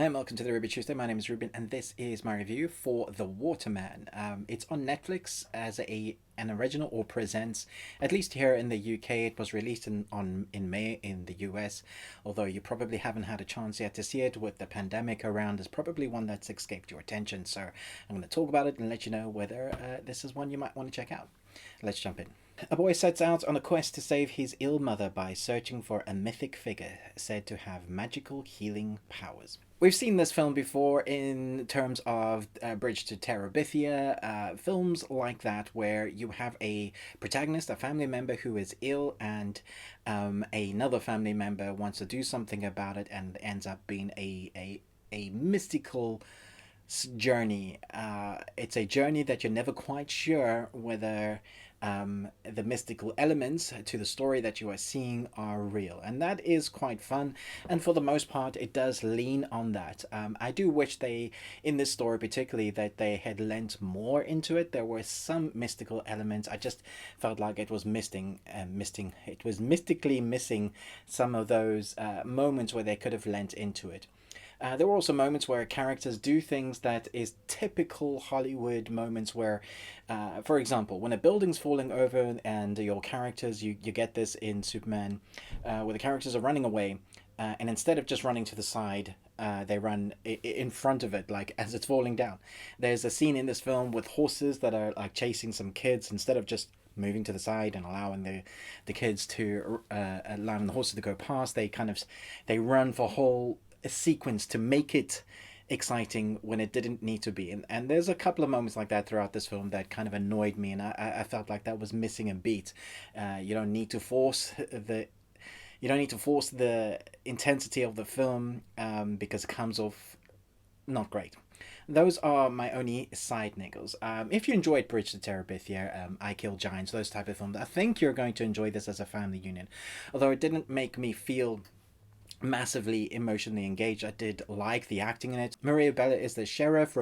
Hi and welcome to the Ruby Tuesday. My name is Ruben and this is my review for The Waterman. It's on Netflix as an original, or presents, at least here in the UK. It was released in May in the US, although you probably haven't had a chance yet to see it with the pandemic around. It's probably one that's escaped your attention, so I'm going to talk about it and let you know whether this is one you might want to check out. Let's jump in. A boy sets out on a quest to save his ill mother by searching for a mythic figure said to have magical healing powers. We've seen this film before in terms of Bridge to Terabithia, films like that where you have a protagonist, a family member who is ill, and another family member wants to do something about it, and ends up being a mystical journey. It's a journey that you're never quite sure whether the mystical elements to the story that you are seeing are real, and that is quite fun. And for the most part, it does lean on that. I do wish they, in this story particularly, that they had lent more into it. There were some mystical elements. I just felt like it was It was mystically missing some of those moments where they could have lent into it. There were also moments where characters do things that is typical Hollywood moments where, for example, when a building's falling over and your characters, you get this in Superman, where the characters are running away, and instead of just running to the side, they run in front of it, like as it's falling down. There's a scene in this film with horses that are like chasing some kids. Instead of just moving to the side and allowing the kids to allowing the horses to go past, they run for whole a sequence to make it exciting when it didn't need to be. And there's a couple of moments like that throughout this film that kind of annoyed me, and I felt like that was missing a beat. You don't need to force the intensity of the film, because it comes off not great. Those are my only side niggles. If you enjoyed Bridge to Terabithia, I Kill Giants, those type of films, I think you're going to enjoy this as a family unit. Although it didn't make me feel massively emotionally engaged, I did like the acting in it. Maria Bella is the sheriff,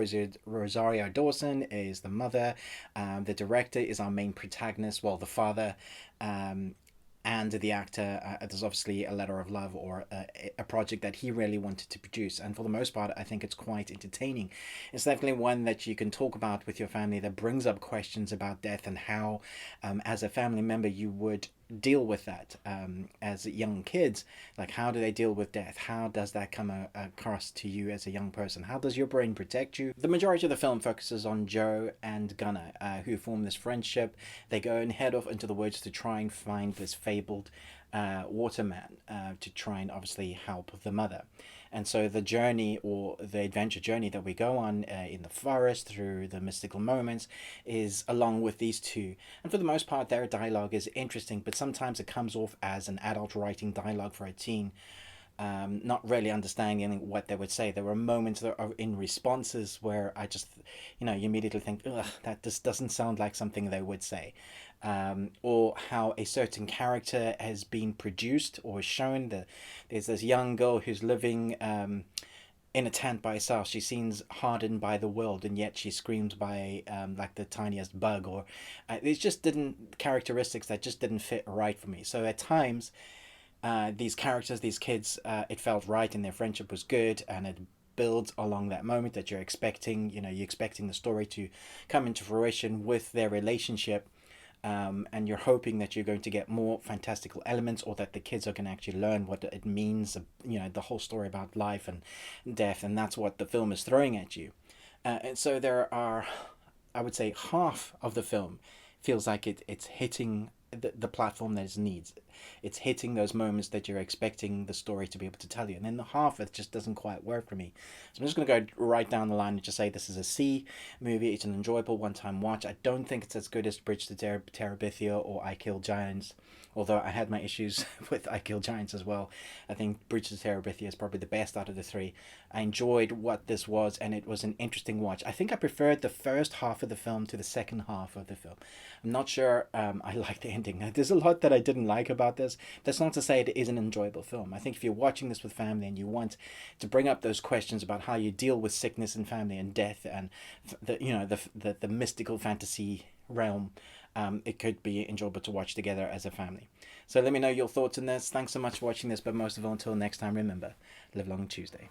Rosario Dawson is the mother, the director is our main protagonist, well, the father, and the actor, there's obviously a letter of love, or a project that he really wanted to produce, and for the most part I think it's quite entertaining. It's definitely one that you can talk about with your family, that brings up questions about death and how, as a family member, you would deal with that. As young kids, like, how do they deal with death? How does that come across to you as a young person? How does your brain protect you? The majority of the film focuses on Joe and Gunnar, who form this friendship. They go and head off into the woods to try and find this fabled waterman, to try and obviously help the mother. And so the journey, or the adventure journey that we go on in the forest through the mystical moments, is along with these two. And for the most part, their dialogue is interesting, but sometimes it comes off as an adult writing dialogue for a teen, not really understanding what they would say. There were moments that are in responses where I just, you immediately think, ugh, that just doesn't sound like something they would say. Or how a certain character has been produced or shown. There's this young girl who's living in a tent by herself. She seems hardened by the world, and yet she screams by like the tiniest bug. Or it's just didn't characteristics that just didn't fit right for me. So at times, these characters, these kids, it felt right, and their friendship was good, and it builds along that moment that you're expecting. You're expecting the story to come into fruition with their relationship. And you're hoping that you're going to get more fantastical elements, or that the kids are going to actually learn what it means, the whole story about life and death, and that's what the film is throwing at you. And so there are, I would say, half of the film feels like it's hitting the platform that it needs. It's hitting those moments that you're expecting the story to be able to tell you, and then the half it just doesn't quite work for me. So I'm just going to go right down the line and just say this is a C movie. It's an enjoyable one-time watch. I don't think it's as good as Bridge to Terabithia or I Kill Giants, although I had my issues with I Kill Giants as well. I think Bridge to Terabithia is probably the best out of the three. I enjoyed what this was, and it was an interesting watch. I think I preferred the first half of the film to the second half of the film. I'm not sure I like the ending. There's a lot that I didn't like about this. That's not to say it is an enjoyable film. I think if you're watching this with family and you want to bring up those questions about how you deal with sickness and family and death, and the mystical fantasy realm, it could be enjoyable to watch together as a family. So let me know your thoughts on this. Thanks so much for watching this, but most of all, until next time, remember, live long Tuesday.